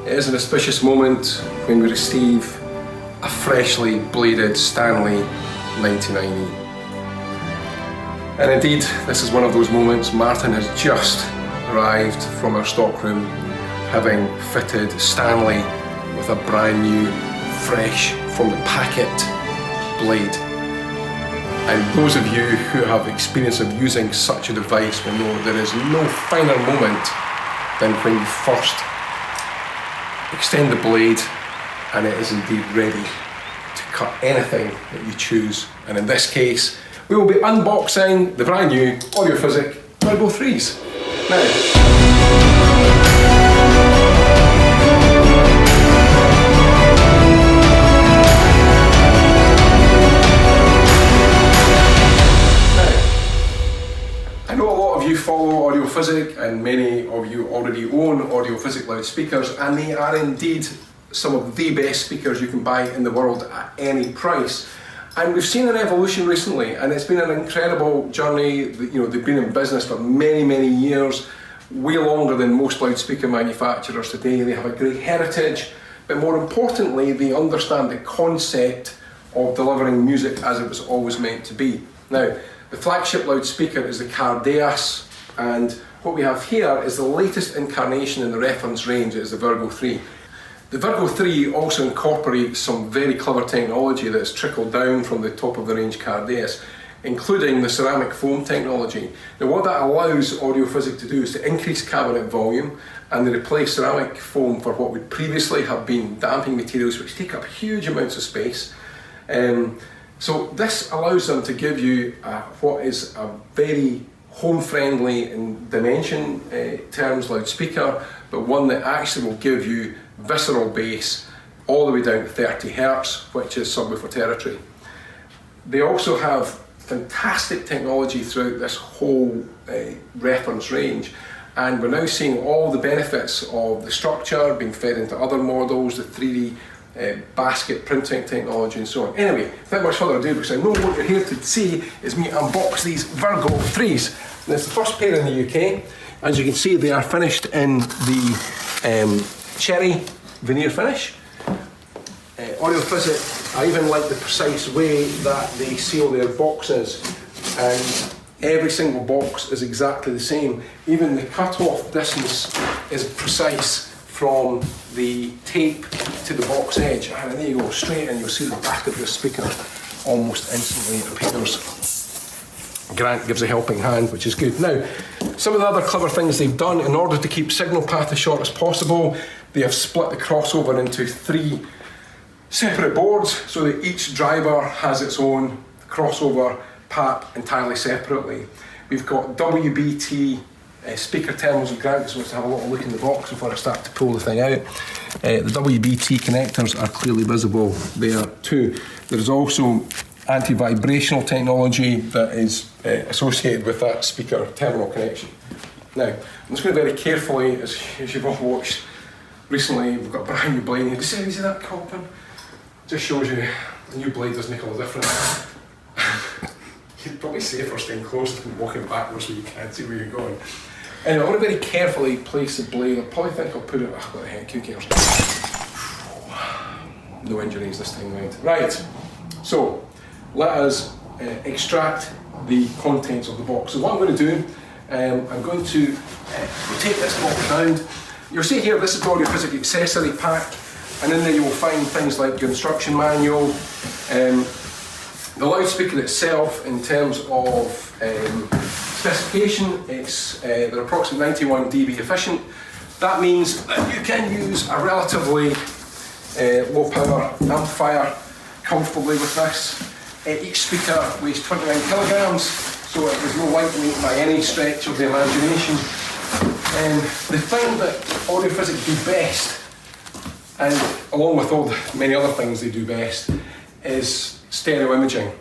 It is an auspicious moment when we receive a freshly bladed Stanley 99E. And indeed, this is one of those moments. Martin has just arrived from our stockroom, having fitted Stanley with a brand new, fresh from the packet blade. And those of you who have experience of using such a device will know there is no finer moment than when you first extend the blade and it is indeed ready to cut anything that you choose. And in this case, we will be unboxing the brand new Physic VIRGO 3s. I know a lot of you follow Physic, and many of you already own Physic loudspeakers, and they are indeed some of the best speakers you can buy in the world at any price. And we've seen an evolution recently, and it's been an incredible journey. They've been in business for many, many years, way longer than most loudspeaker manufacturers today. They have a great heritage, but more importantly, they understand the concept of delivering music as it was always meant to be. Now, the flagship loudspeaker is the Cardeas, and what we have here is the latest incarnation in the reference range. It is the VIRGO 3. The VIRGO 3 also incorporates some very clever technology that's trickled down from the top of the range Cardeas, including the ceramic foam technology. Now, what that allows Physic to do is to increase cabinet volume, and they replace ceramic foam for what would previously have been damping materials, which take up huge amounts of space. So this allows them to give you what is a very home-friendly in dimension terms loudspeaker, but one that actually will give you visceral bass all the way down to 30 Hz, which is subwoofer territory. They also have fantastic technology throughout this whole reference range, and we're now seeing all the benefits of the structure being fed into other models, the 3D basket printing technology and so on. Anyway, without much further ado, because I know what you're here to see is me unbox these VIRGO 3s. And it's the first pair in the UK. As you can see, they are finished in the cherry veneer finish. Physic, I even like the precise way that they seal their boxes, and every single box is exactly the same. Even the cut-off distance is precise from the tape to the box edge, and there you go, straight in. You'll see the back of your speaker almost instantly appears. Grant gives a helping hand, which is good. Now, some of the other clever things they've done in order to keep signal path as short as possible, they have split the crossover into 3 separate boards so that each driver has its own crossover path entirely separately. We've got WBT speaker terminals. Grant just wants to have a little look in the box before I start to pull the thing out. The WBT connectors are clearly visible there too. There is also anti-vibrational technology that is associated with that speaker terminal connection. Now, I'm just going to very carefully, as you've all watched recently, we've got a brand new blade. You see that copping? Just shows you the new blade does make all the difference. You're probably safer staying close than walking backwards so you can't see where you're going. Anyway, I want to very carefully place the blade. I probably think I'll put it, what the heck, who cares? No injuries this time round. Right, so let us extract the contents of the box. So what I'm going to do, I'm going to rotate this box round. You'll see here, this is the Physic accessory pack, and in there you will find things like your instruction manual, the loudspeaker itself. In terms of specification, they're approximately 91 dB efficient. That means that you can use a relatively low power amplifier comfortably with this. Each speaker weighs 29 kilograms, so it is no lightweight by any stretch of the imagination. The thing that Physic do best, and along with all the many other things they do best, is stereo imaging.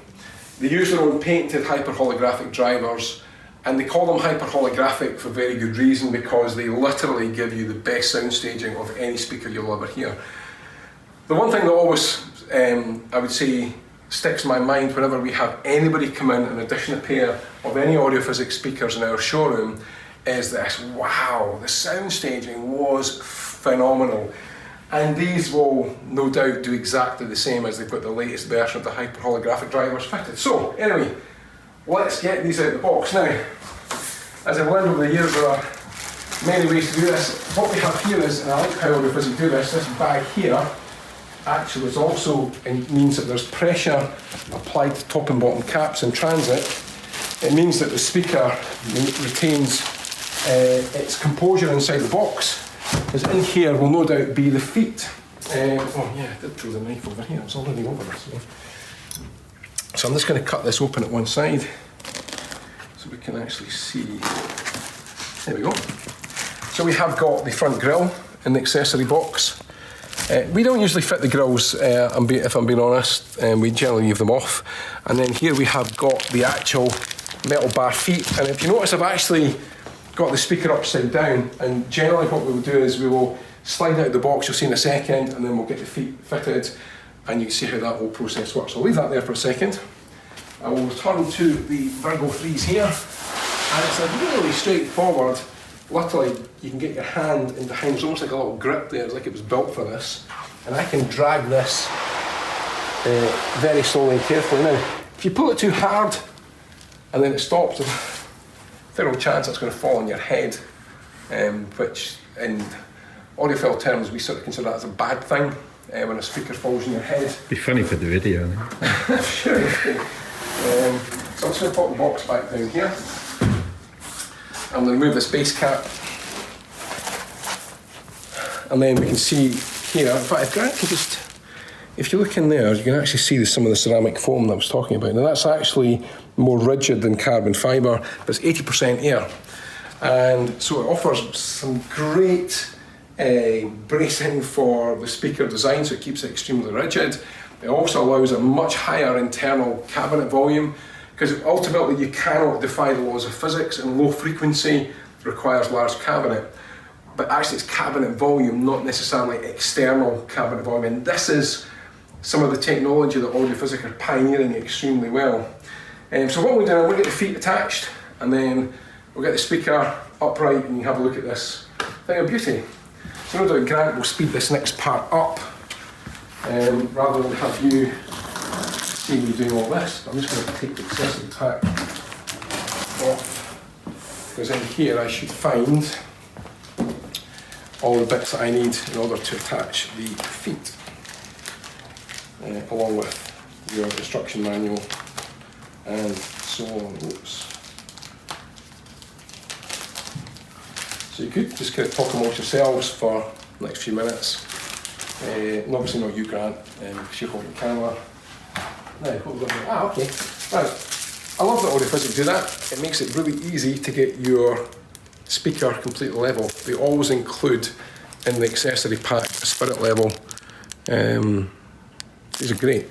They use their own patented hyperholographic drivers, and they call them hyperholographic for very good reason, because they literally give you the best sound staging of any speaker you'll ever hear. The one thing that always, I would say, sticks in my mind whenever we have anybody come in and audition a pair of any Physic speakers in our showroom is this: wow, the sound staging was phenomenal. And these will no doubt do exactly the same as they've got the latest version of the hyper holographic drivers fitted. So anyway, let's get these out of the box. Now, as I've learned over the years, there are many ways to do this. What we have here is, and I like how Audiophysic do this bag here actually is also, it means that there's pressure applied to top and bottom caps in transit. It means that the speaker retains its composure inside the box, because in here will no doubt be the feet. Oh yeah, I did throw the knife over here, it's already over this way. So I'm just going to cut this open at one side so we can actually see. There we go. So we have got the front grille in the accessory box. We don't usually fit the grills, if I'm being honest, we generally leave them off. And then here we have got the actual metal bar feet, and if you notice I've actually got the speaker upside down, and generally what we will do is we will slide out the box, you'll see in a second, and then we'll get the feet fitted, and you can see how that whole process works. I'll leave that there for a second. I will return to the Virgo 3s here, and it's a really straightforward. Luckily, you can get your hand in behind, it's almost like a little grip there, it's like it was built for this. And I can drag this very slowly and carefully. Now, if you pull it too hard and then it stops, there's a fair old chance it's going to fall on your head, which in audiophile terms we sort of consider that as a bad thing, when a speaker falls on your head. Be funny for the video. Sure. So I'm just going to put the box back down here. I'm going to remove this base cap, and then we can see here, in fact, if you look in there, you can actually see some of the ceramic foam that I was talking about. Now that's actually more rigid than carbon fibre, but it's 80% air. And so it offers some great bracing for the speaker design, so it keeps it extremely rigid. It also allows a much higher internal cabinet volume, because ultimately you cannot defy the laws of physics, and low frequency requires large cabinet. But actually it's cabinet volume, not necessarily external cabinet volume. And this is some of the technology that Audiophysic are pioneering extremely well. So what we're doing, we'll get the feet attached, and then we'll get the speaker upright, and you can have a look at this thing of beauty. So no doubt Grant will speed this next part up, rather than have you see me doing all this. I'm just going to take the accessory pack off, because in here I should find all the bits that I need in order to attach the feet, along with your instruction manual and so on. Oops. So you could just kind of talk amongst yourselves for the next few minutes. And obviously not you, Grant, because you're holding the camera. Now, what we're going to do? Okay. Right. I love that Audiophysic do that. It makes it really easy to get your speaker completely level. They always include in the accessory pack a spirit level. These are great.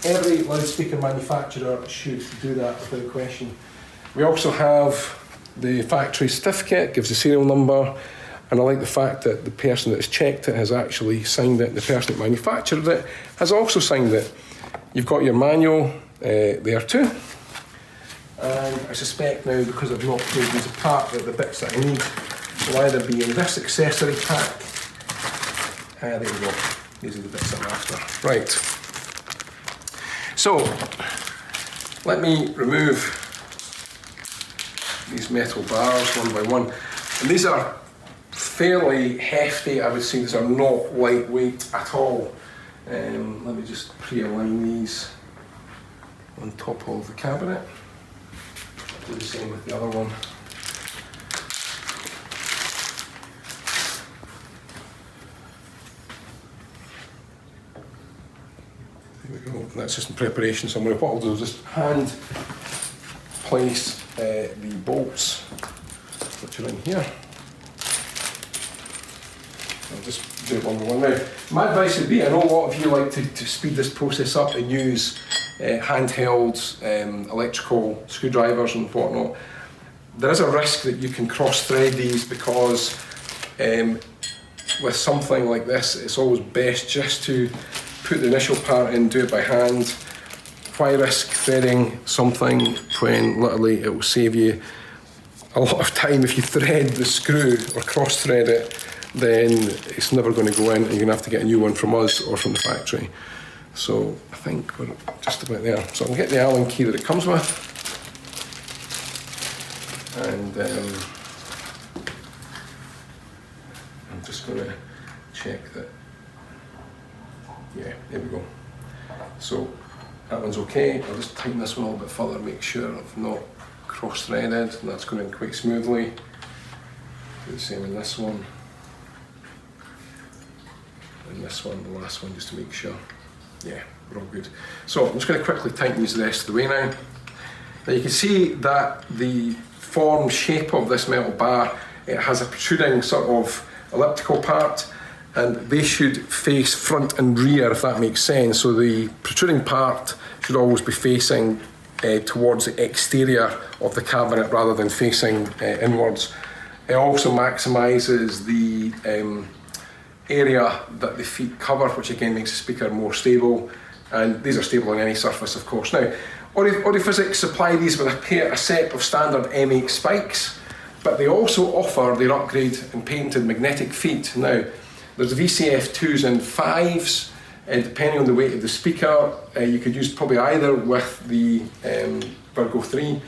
Every loudspeaker manufacturer should do that without question. We also have the factory certificate, gives the serial number, and I like the fact that the person that's checked it has actually signed it, the person that manufactured it has also signed it. You've got your manual there too. And I suspect now, because I've not pulled these apart, that the bits that I need will either be in this accessory pack. There we go. These are the bits I'm after. Right. So, let me remove these metal bars one by one. And these are fairly hefty, I would say. These are not lightweight at all. Let me just pre-align these on top of the cabinet. Do the same with the other one. There we go. That's just in preparation somewhere. What I'll do is just hand place the bolts, which are in here. I'll just do it one by one now. My advice would be, I know a lot of you like to speed this process up and use handheld electrical screwdrivers and whatnot. There is a risk that you can cross-thread these, because with something like this, it's always best just to put the initial part in, do it by hand. Why risk threading something when literally it will save you a lot of time if you thread the screw or cross-thread it then it's never going to go in, and you're going to have to get a new one from us or from the factory. So I think we're just about there. So I'll get the Allen key that it comes with, and I'm just going to check that. Yeah, there we go. So that one's okay. I'll just tighten this one a little bit further, make sure I've not cross-threaded, and that's going in quite smoothly. Do the same in this one. And this one, the last one, just to make sure. Yeah, we're all good. So I'm just going to quickly tighten these the rest of the way now. Now you can see that the form shape of this metal bar, it has a protruding sort of elliptical part, and they should face front and rear, if that makes sense. So the protruding part should always be facing towards the exterior of the cabinet rather than facing inwards. It also maximises the area that the feet cover, which again makes the speaker more stable, and these are stable on any surface, of course. Now, Audiophysics supply these with a set of standard M8 spikes, but they also offer their upgrade and patented magnetic feet. Now, there's the VCF 2s and 5s, and depending on the weight of the speaker, you could use probably either with the Virgo 3.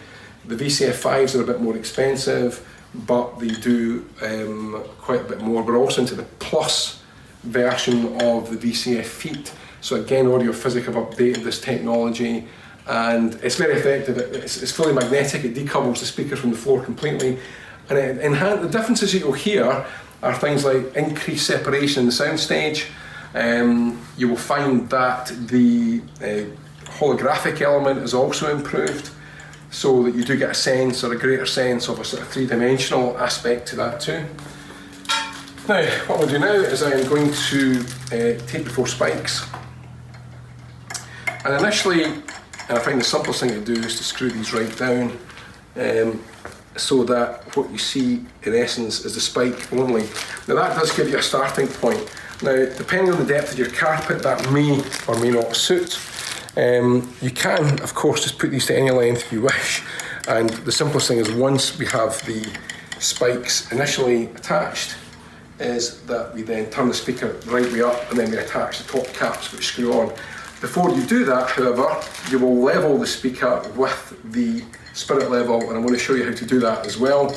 The VCF 5s are a bit more expensive, but they do quite a bit more. We're also into the plus version of the VCF feet. So again, Audiophysics have updated this technology, and it's very effective. It's fully magnetic, it decouples the speaker from the floor completely, and the differences that you'll hear are things like increased separation in the soundstage. You will find that the holographic element is also improved, so that you do get a sense, or a greater sense, of a sort of three-dimensional aspect to that too. Now, what we'll do now is I am going to take the 4 spikes, and initially, and I find the simplest thing to do is to screw these right down, so that what you see in essence is the spike only. Now that does give you a starting point. Now, depending on the depth of your carpet, that may or may not suit. You can, of course, just put these to any length you wish, and the simplest thing is, once we have the spikes initially attached, is that we then turn the speaker right way up, and then we attach the top caps which screw on. Before you do that, however, you will level the speaker with the spirit level, and I'm going to show you how to do that as well.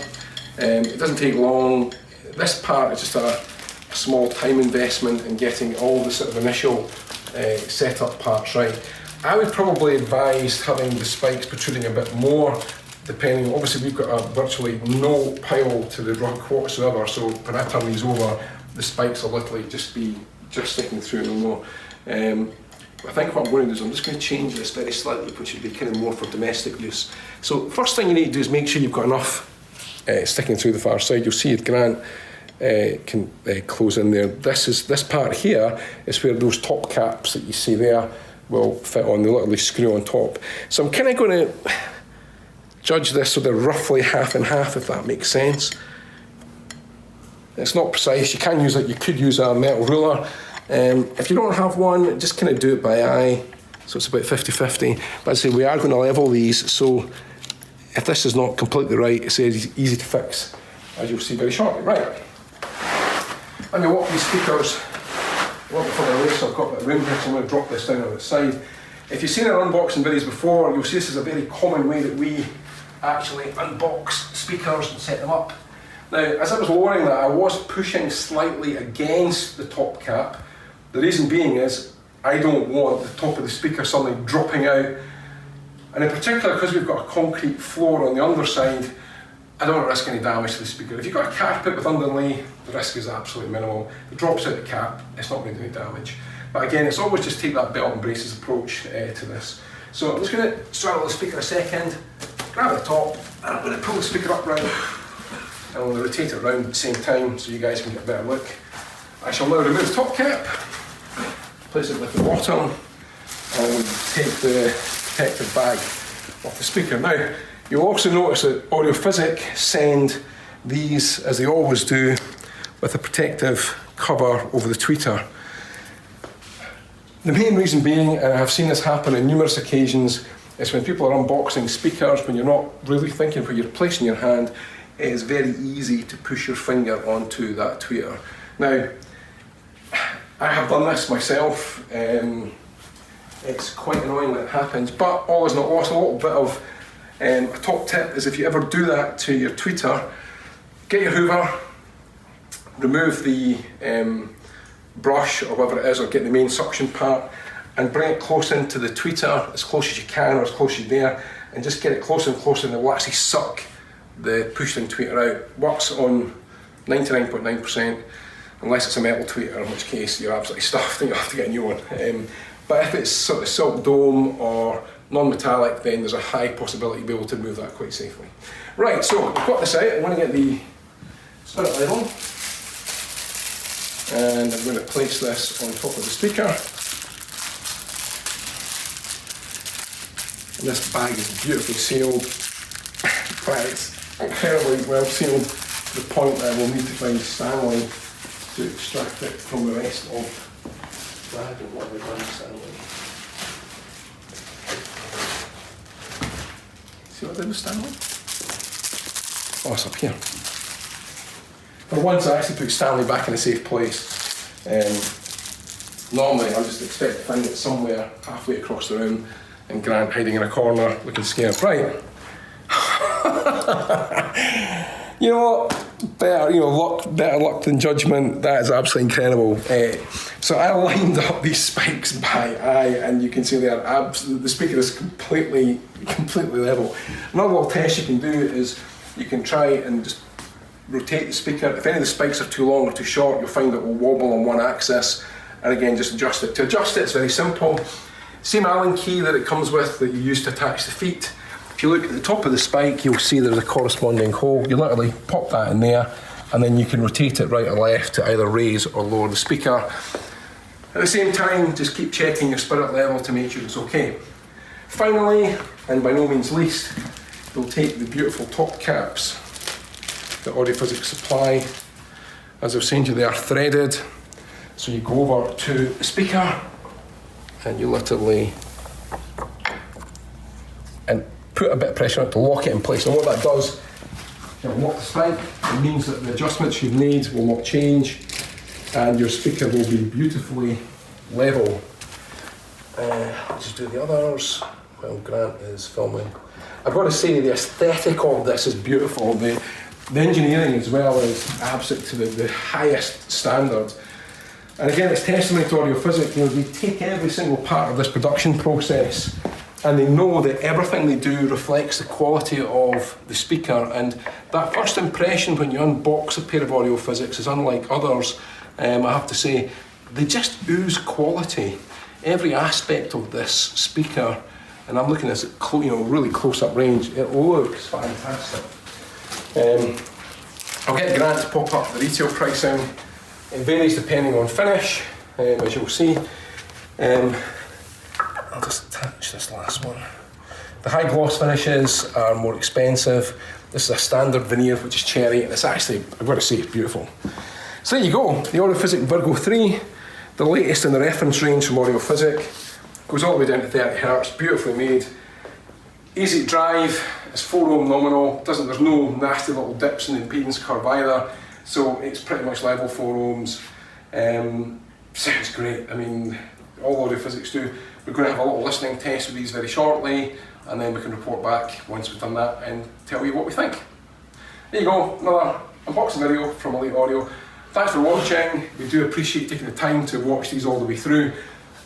It doesn't take long. This part is just a small time investment in getting all the sort of initial setup parts right. I would probably advise having the spikes protruding a bit more, depending. Obviously we've got a virtually no pile to the rug whatsoever, so when I turn these over, the spikes will literally just be sticking through no more. I think what I'm going to do is I'm just going to change this very slightly, which would be kind of more for domestic use. So first thing you need to do is make sure you've got enough sticking through the far side. You'll see Grant can close in there. This part here is where those top caps that you see there will fit on. They literally screw on top. So I'm kind of going to judge this so they're roughly half and half, if that makes sense. It's not precise. You can use it. You could use a metal ruler. If you don't have one, just kind of do it by eye. So it's about 50-50. But I say we are going to level these, so if this is not completely right, it's easy to fix, as you'll see very shortly. Right. Let me walk these speakers a little bit further away, so I've got a bit of room here, so I'm going to drop this down on its side. If you've seen our unboxing videos before, you'll see this is a very common way that we actually unbox speakers and set them up. Now, as I was lowering that, I was pushing slightly against the top cap. The reason being is I don't want the top of the speaker suddenly dropping out, and in particular because we've got a concrete floor on the underside, I don't want to risk any damage to the speaker. If you've got a carpet with underlay, the risk is absolutely minimal. If it drops out the cap, it's not going to do any damage. But again, it's always just take that belt and braces approach to this. So I'm just going to straddle the speaker a second, grab the top, and I'm going to pull the speaker up round, and I'm going to rotate it around at the same time so you guys can get a better look. I shall now remove the top cap, place it with the bottom, and take the protective bag off the speaker. Now, you'll also notice that Audiophysics send these, as they always do, with a protective cover over the tweeter. The main reason being, and I've seen this happen on numerous occasions, is when people are unboxing speakers, when you're not really thinking where you're placing your hand, it is very easy to push your finger onto that tweeter. Now, I have done this myself. It's quite annoying when it happens, but all is not lost. A little bit of a top tip is if you ever do that to your tweeter, get your hoover, remove the brush or whatever it is, or get the main suction part and bring it close into the tweeter, as close as you can or as close as you dare, and just get it closer and closer, and it will actually suck the push-in tweeter out. Works on 99.9%, unless it's a metal tweeter, in which case you're absolutely stuffed and you have to get a new one. But if it's sort of silk dome or non-metallic, then there's a high possibility you'll be able to remove that quite safely. Right, so we've got this out. I'm going to get the spirit level, and I'm going to place this on top of the speaker. And this bag is beautifully sealed. It's incredibly well sealed to the point that I will need to find Stanley to extract it from the rest of the bag and what we've done with Stanley. See what I did with Stanley? Oh, it's up here. For once I actually put Stanley back in a safe place. Normally I just expect to find it somewhere halfway across the room and Grant hiding in a corner looking scared. Right. You know what? Better luck than judgment. That is absolutely incredible. So I lined up these spikes by eye, and you can see they are the speaker is completely level. Another little test you can do is you can try and just rotate the speaker. If any of the spikes are too long or too short, you'll find it will wobble on one axis, and again just adjust it. To adjust it, it's very simple. Same Allen key that it comes with that you use to attach the feet. If you look at the top of the spike, you'll see there's a corresponding hole. You literally pop that in there, and then you can rotate it right or left to either raise or lower the speaker. At the same time, just keep checking your spirit level to make sure it's okay. Finally, and by no means least, we'll take the beautiful top caps that Audiophysics supply. As I was saying to you, they are threaded. So you go over to the speaker, and you literally put a bit of pressure on it to lock it in place. And what that does, it'll lock the spike. It means that the adjustments you've made will not change, and your speaker will be beautifully level. I'll just do the others while Grant is filming. I've got to say the aesthetic of this is beautiful. The engineering as well is absolute to the highest standard. And again, it's testimony to Audiophysics. You know, they take every single part of this production process, and they know that everything they do reflects the quality of the speaker. And that first impression when you unbox a pair of Audiophysics is unlike others. I have to say, they just ooze quality. Every aspect of this speaker, and I'm looking at this at really close-up range, it looks fantastic. I'll get Grant to pop up the retail pricing. It varies depending on finish, as you'll see. I'll just touch this last one. The high gloss finishes are more expensive. This is a standard veneer, which is cherry, and it's actually, I've got to say, it's beautiful. So there you go, the Audiophysic Virgo 3, the latest in the reference range from Audiophysic. Goes all the way down to 30 Hz, beautifully made. Easy to drive, it's 4 ohm nominal, there's no nasty little dips in the impedance curve either, so it's pretty much level 4 ohms. Sounds great. I mean, all Audiophysics do. We're going to have a little listening test with these very shortly, and then we can report back once we've done that and tell you what we think. There you go, another unboxing video from Elite Audio. Thanks for watching. We do appreciate taking the time to watch these all the way through.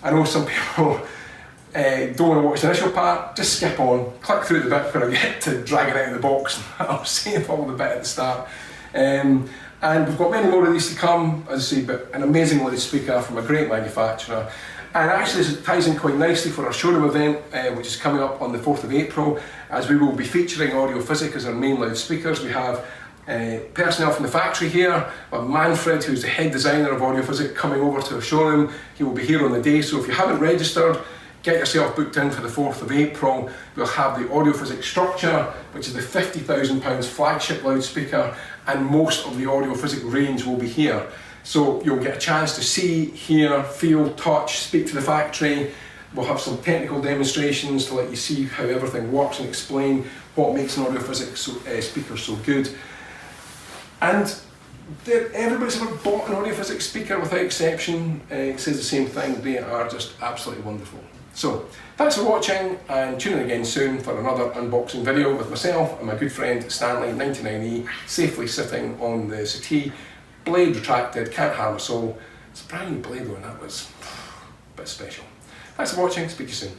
I know some people don't want to watch the initial part. Just skip on, click through the bit where I get to drag it out of the box. I'll save all the bit at the start. And we've got many more of these to come, as I say, but an amazing loudspeaker from a great manufacturer. And actually this ties in quite nicely for our showroom event, which is coming up on the 4th of April, as we will be featuring Audiophysic as our main loudspeakers. We have personnel from the factory here. We have Manfred, who's the head designer of Audiophysic, coming over to our showroom. He will be here on the day, so if you haven't registered, get yourself booked in for the 4th of April. We'll have the Audiophysic Structure, which is the £50,000 flagship loudspeaker, and most of the Audiophysic range will be here. So you'll get a chance to see, hear, feel, touch, speak to the factory. We'll have some technical demonstrations to let you see how everything works and explain what makes an Audiophysic speaker so good. And everybody's ever bought an Audiophysics speaker without exception says the same thing. They are just absolutely wonderful. So thanks for watching, and tune in again soon for another unboxing video with myself and my good friend Stanley 99E, safely sitting on the settee, blade retracted, can't harm a soul. It's a brand new blade though, and that was a bit special. Thanks for watching, speak to you soon.